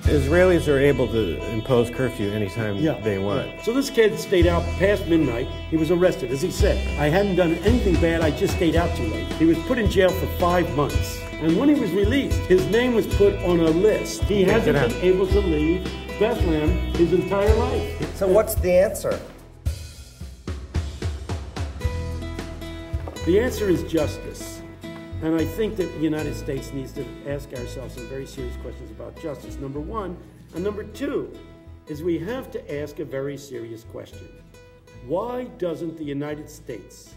Israelis are able to impose curfew anytime they want. Right. So this kid stayed out past midnight. He was arrested. As he said, I hadn't done anything bad, I just stayed out too late. He was put in jail for 5 months. And when he was released, his name was put on a list. He hasn't been able to leave Bethlehem his entire life. So what's the answer? The answer is justice. And I think that the United States needs to ask ourselves some very serious questions about justice, number one. And number two is we have to ask a very serious question. Why doesn't the United States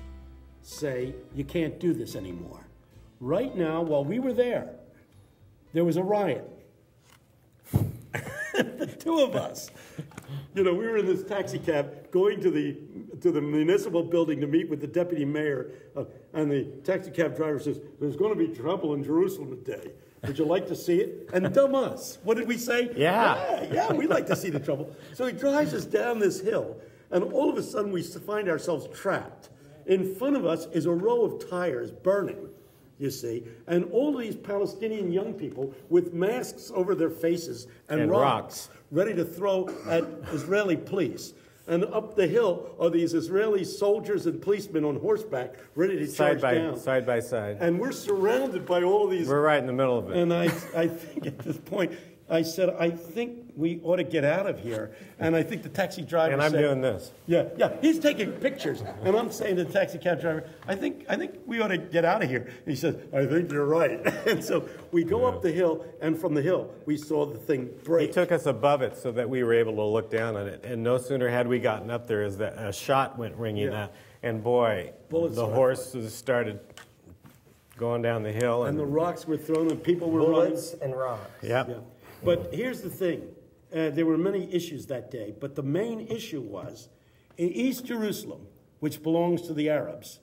say, you can't do this anymore? Right now, while we were there was a riot. The two of us, we were in this taxi cab going to the municipal building to meet with the deputy mayor, and the taxi cab driver says, there's going to be trouble in Jerusalem today. Would you like to see it? And dumb us. What did we say? Yeah, we'd like to see the trouble. So he drives us down this hill, and all of a sudden we find ourselves trapped. In front of us is a row of tires burning, you see, and all these Palestinian young people with masks over their faces and rocks ready to throw at Israeli police. And up the hill are these Israeli soldiers and policemen on horseback ready to charge down. Side by side. And we're surrounded by all of these. We're right in the middle of it. And I think at this point, I said, I think we ought to get out of here. And I think the taxi driver said... And I'm doing this. Yeah, he's taking pictures. And I'm saying to the taxi cab driver, I think we ought to get out of here. And he says, I think you're right. And so we go up the hill, and from the hill, we saw the thing break. He took us above it so that we were able to look down on it. And no sooner had we gotten up there as that a shot went ringing out. And boy, the horses started going down the hill. And the rocks were thrown, and people were bullets and rocks. Yep. Yeah. But here's the thing. There were many issues that day, but the main issue was in East Jerusalem, which belongs to the Arabs,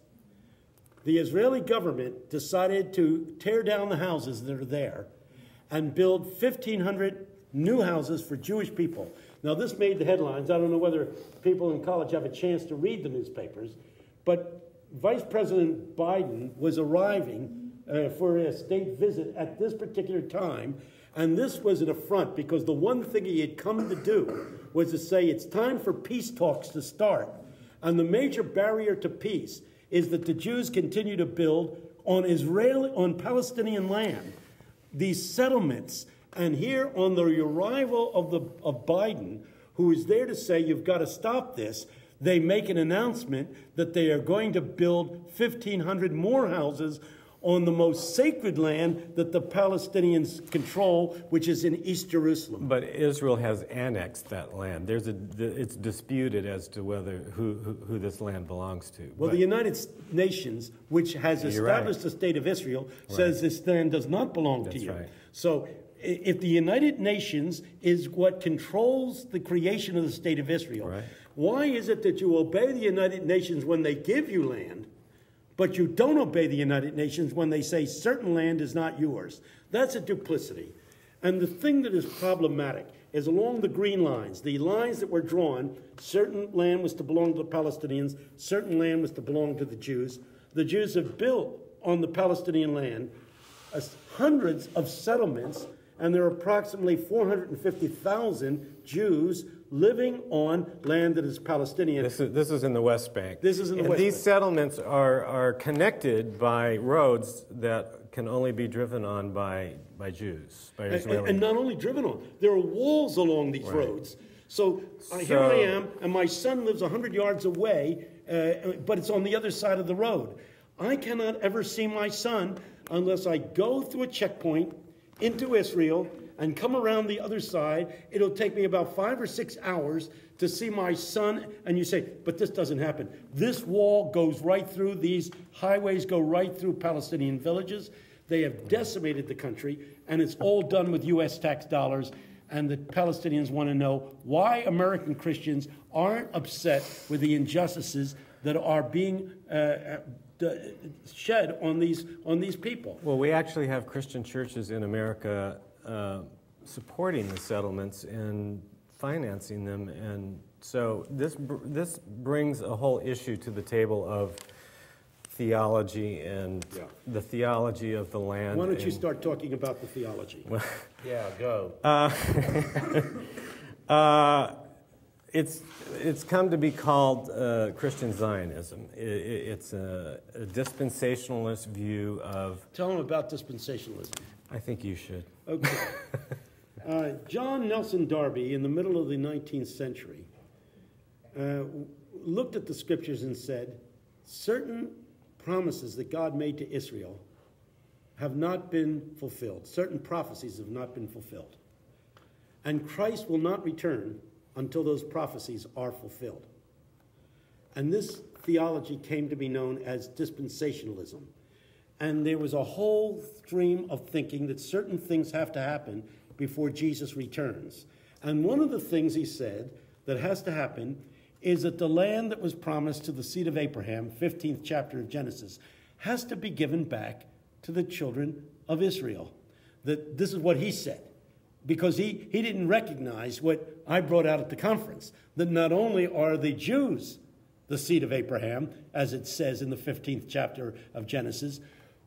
the Israeli government decided to tear down the houses that are there and build 1,500 new houses for Jewish people. Now, this made the headlines. I don't know whether people in college have a chance to read the newspapers, but Vice President Biden was arriving for a state visit at this particular time. And this was an affront because the one thing he had come to do was to say it's time for peace talks to start. And the major barrier to peace is that the Jews continue to build on Palestinian land these settlements. And here on the arrival of Biden, who is there to say you've got to stop this, they make an announcement that they are going to build 1,500 more houses on the most sacred land that the Palestinians control, which is in East Jerusalem. But Israel has annexed that land. It's disputed as to whether who this land belongs to. Well, the United Nations, which has established the state of Israel, says this land does not belong to you. Right. So if the United Nations is what controls the creation of the state of Israel, why is it that you obey the United Nations when they give you land, but you don't obey the United Nations when they say certain land is not yours? That's a duplicity. And the thing that is problematic is along the green lines, the lines that were drawn, certain land was to belong to the Palestinians, certain land was to belong to the Jews. The Jews have built on the Palestinian land hundreds of settlements, and there are approximately 450,000 Jews living on land that is Palestinian. This is in the West Bank. This is in the West Bank. These settlements are connected by roads that can only be driven on by Jews, by Israelis. And not only driven on, there are walls along these roads. So here I am, and my son lives 100 yards away, but it's on the other side of the road. I cannot ever see my son unless I go through a checkpoint into Israel and come around the other side. It'll take me about 5 or 6 hours to see my son. And you say, but this doesn't happen. This wall goes right through, these highways go right through Palestinian villages. They have decimated the country, and it's all done with U.S. tax dollars. And the Palestinians want to know why American Christians aren't upset with the injustices that are being shed on these people. Well, we actually have Christian churches in America supporting the settlements and financing them, and so this brings a whole issue to the table of theology and Yeah. the theology of the land. Why don't you and- start talking about the theology? Yeah, go. It's come to be called Christian Zionism. It's a dispensationalist view of. Tell them about dispensationalism. I think you should. Okay. John Nelson Darby, in the middle of the 19th century, looked at the scriptures and said, certain promises that God made to Israel have not been fulfilled. Certain prophecies have not been fulfilled. And Christ will not return until those prophecies are fulfilled. And this theology came to be known as dispensationalism. And there was a whole stream of thinking that certain things have to happen before Jesus returns. And one of the things he said that has to happen is that the land that was promised to the seed of Abraham, 15th chapter of Genesis, has to be given back to the children of Israel. That this is what he said. Because he didn't recognize what I brought out at the conference, that not only are the Jews the seed of Abraham, as it says in the 15th chapter of Genesis,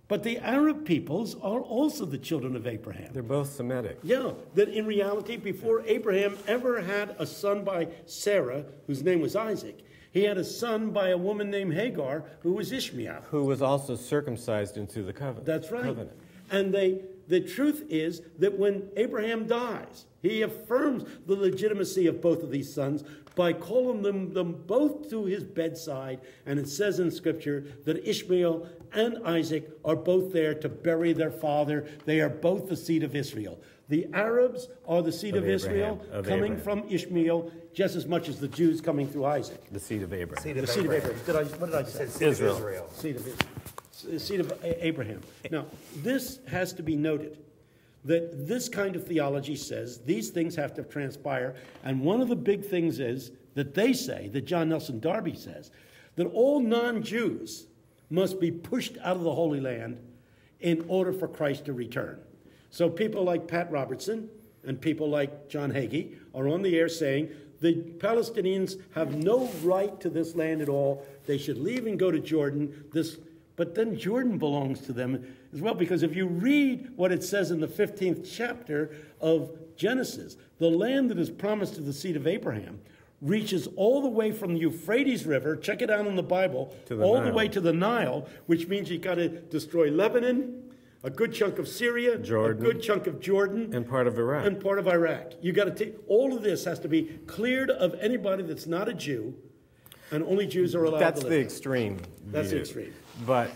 but the Arab peoples are also the children of Abraham. They're both Semitic. Yeah, that in reality, before Abraham ever had a son by Sarah, whose name was Isaac, he had a son by a woman named Hagar, who was Ishmael. Who was also circumcised into the covenant. That's right. Covenant. And the truth is that when Abraham dies, he affirms the legitimacy of both of these sons by calling them both to his bedside. And it says in Scripture that Ishmael and Isaac are both there to bury their father. They are both the seed of Israel. The Arabs are the seed of Israel, coming from Ishmael, just as much as the Jews coming through Isaac. The seed of Abraham. The seed of Abraham. What did I say? Israel. Seed of Israel. Seed of Abraham. Now, this has to be noted, that this kind of theology says these things have to transpire, and one of the big things is that they say, that John Nelson Darby says, that all non-Jews must be pushed out of the Holy Land in order for Christ to return. So people like Pat Robertson and people like John Hagee are on the air saying the Palestinians have no right to this land at all. They should leave and go to Jordan. But then Jordan belongs to them as well, because if you read what it says in the 15th chapter of Genesis, the land that is promised to the seed of Abraham reaches all the way from the Euphrates River, check it out in the Bible, all the way to the Nile, which means you've got to destroy Lebanon, a good chunk of Syria, Jordan, a good chunk of Jordan, and part of Iraq. And part of Iraq. You got to take all of this has to be cleared of anybody that's not a Jew, and only Jews are allowed to live. That's the extreme view. That's the extreme. But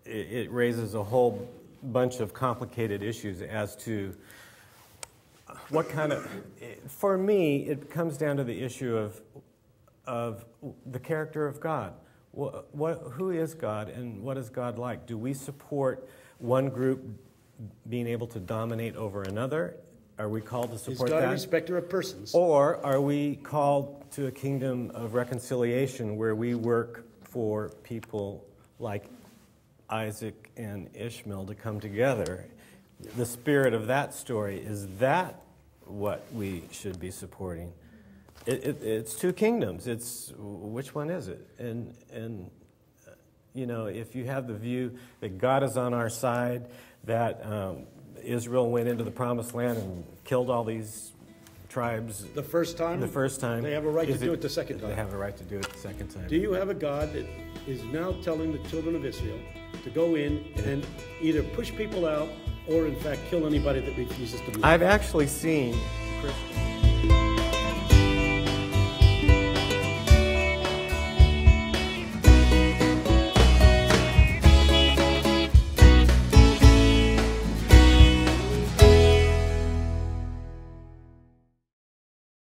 it raises a whole bunch of complicated issues as to what kind of. For me, it comes down to the issue of the character of God. Who is God, and what is God like? Do we support one group being able to dominate over another? Are we called to support that? Is God a respecter of persons? Or are we called to a kingdom of reconciliation where we work for people like Isaac and Ishmael to come together? The spirit of that story, is that what we should be supporting? It's two kingdoms. It's which one is it? And you know, if you have the view that God is on our side, that Israel went into the promised land and killed all these tribes. The first time? The first time. They have a right to do it the second time. They have a right to do it the second time. Do you have a God that is now telling the children of Israel to go in and either push people out or, in fact, kill anybody that refuses to believe? I've actually seen Christians.